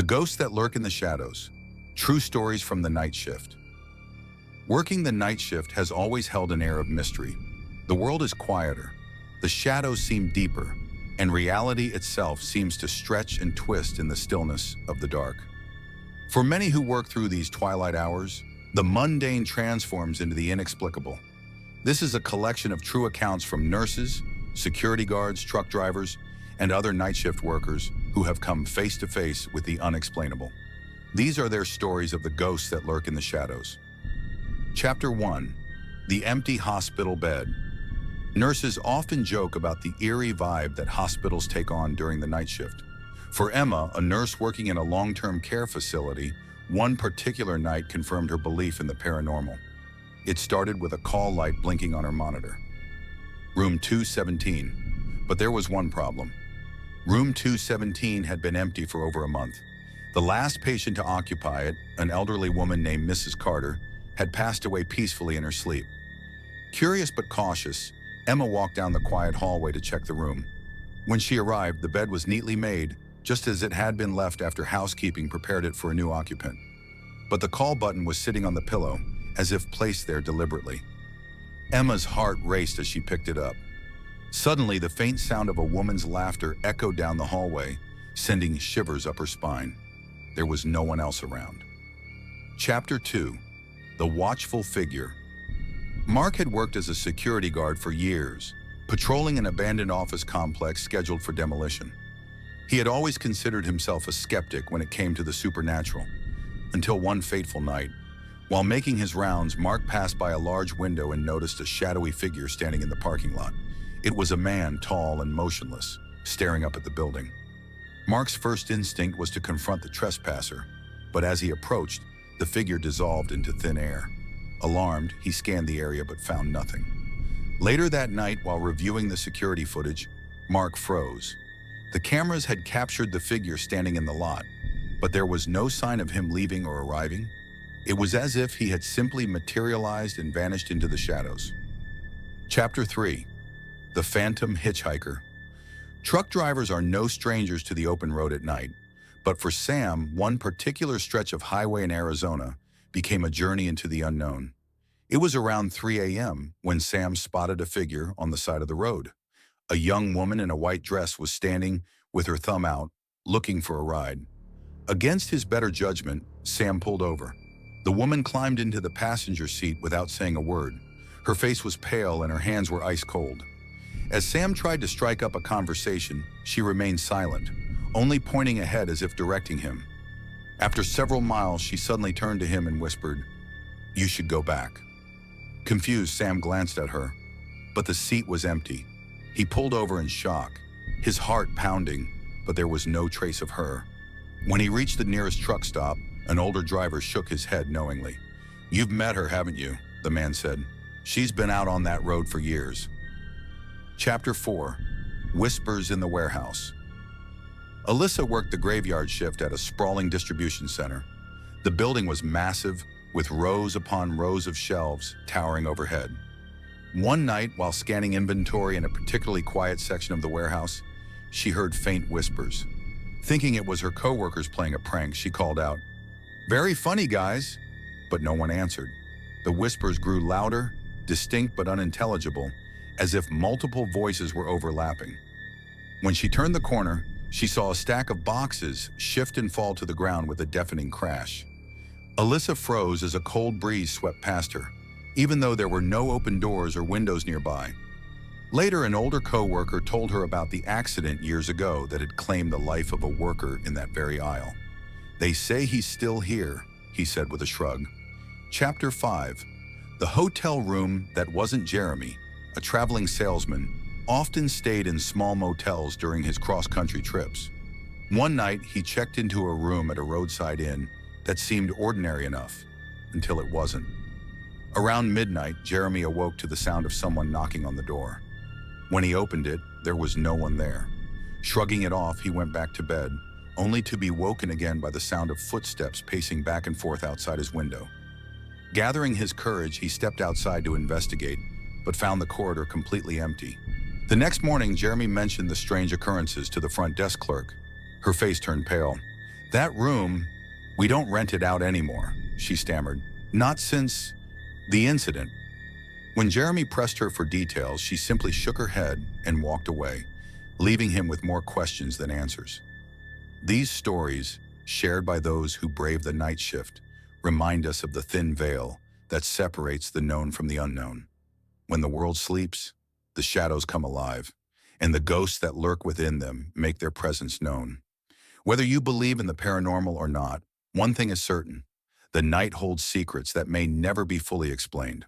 ghosts that lurk in the shadows. True stories from the night shift. Working the night shift has always held an air of mystery. The world is quieter, the shadows seem deeper, and reality itself seems to stretch and twist in the stillness of the dark. For many who work through these twilight hours, the mundane transforms into the inexplicable. This is a collection of true accounts from nurses, security guards, truck drivers, and other night shift workers who have come face to face with the unexplainable. These are their stories of the ghosts that lurk in the shadows. Chapter 1. The Empty Hospital Bed. Nurses often joke about the eerie vibe that hospitals take on during the night shift. For Emma, a nurse working in a long-term care facility, one particular night confirmed her belief in the paranormal. It started with a call light blinking on her monitor. Room 217. But there was one problem. Room 217 had been empty for over a month. The last patient to occupy it, an elderly woman named Mrs. Carter, had passed away peacefully in her sleep. Curious but cautious, Emma walked down the quiet hallway to check the room. When she arrived, the bed was neatly made, just as it had been left after housekeeping prepared it for a new occupant. But the call button was sitting on the pillow, as if placed there deliberately. Emma's heart raced as she picked it up. Suddenly, the faint sound of a woman's laughter echoed down the hallway, sending shivers up her spine. There was no one else around. Chapter 2. The Watchful Figure. Mark had worked as a security guard for years, patrolling an abandoned office complex scheduled for demolition. He had always considered himself a skeptic when it came to the supernatural, until one fateful night. While making his rounds, Mark passed by a large window and noticed a shadowy figure standing in the parking lot. It was a man, tall and motionless, staring up at the building. Mark's first instinct was to confront the trespasser, but as he approached, the figure dissolved into thin air. Alarmed, he scanned the area but found nothing. Later that night, while reviewing the security footage, Mark froze. The cameras had captured the figure standing in the lot, but there was no sign of him leaving or arriving. It was as if he had simply materialized and vanished into the shadows. Chapter 3. The Phantom Hitchhiker. Truck drivers are no strangers to the open road at night, but for Sam, one particular stretch of highway in Arizona became a journey into the unknown. It was around 3 a.m. when Sam spotted a figure on the side of the road. A young woman in a white dress was standing with her thumb out, looking for a ride. Against his better judgment, Sam pulled over. The woman climbed into the passenger seat without saying a word. Her face was pale and her hands were ice cold. As Sam tried to strike up a conversation, she remained silent, only pointing ahead as if directing him. After several miles, she suddenly turned to him and whispered, "You should go back." Confused, Sam glanced at her, but the seat was empty. He pulled over in shock, his heart pounding, but there was no trace of her. When he reached the nearest truck stop, an older driver shook his head knowingly. "You've met her, haven't you?" the man said. "She's been out on that road for years." Chapter 4. Whispers in the Warehouse. Alyssa worked the graveyard shift at a sprawling distribution center. The building was massive, with rows upon rows of shelves towering overhead. One night, while scanning inventory in a particularly quiet section of the warehouse, she heard faint whispers. Thinking it was her coworkers playing a prank, she called out, "Very funny, guys," but no one answered. The whispers grew louder, distinct but unintelligible, as if multiple voices were overlapping. When she turned the corner, she saw a stack of boxes shift and fall to the ground with a deafening crash. Alyssa froze as a cold breeze swept past her, even though there were no open doors or windows nearby. Later, an older co-worker told her about the accident years ago that had claimed the life of a worker in that very aisle. "They say he's still here," he said with a shrug. Chapter 5. The hotel room that wasn't Jeremy, a traveling salesman, often stayed in small motels during his cross-country trips. One night, he checked into a room at a roadside inn that seemed ordinary enough, until it wasn't. Around midnight, Jeremy awoke to the sound of someone knocking on the door. When he opened it, there was no one there. Shrugging it off, he went back to bed, only to be woken again by the sound of footsteps pacing back and forth outside his window. Gathering his courage, he stepped outside to investigate, but found the corridor completely empty. The next morning, Jeremy mentioned the strange occurrences to the front desk clerk. Her face turned pale. That room, we don't rent it out anymore, she stammered. Not since the incident. When Jeremy pressed her for details, she simply shook her head and walked away, leaving him with more questions than answers. These stories, shared by those who brave the night shift, remind us of the thin veil that separates the known from the unknown. When the world sleeps, the shadows come alive, and the ghosts that lurk within them make their presence known. Whether you believe in the paranormal or not, one thing is certain: the night holds secrets that may never be fully explained.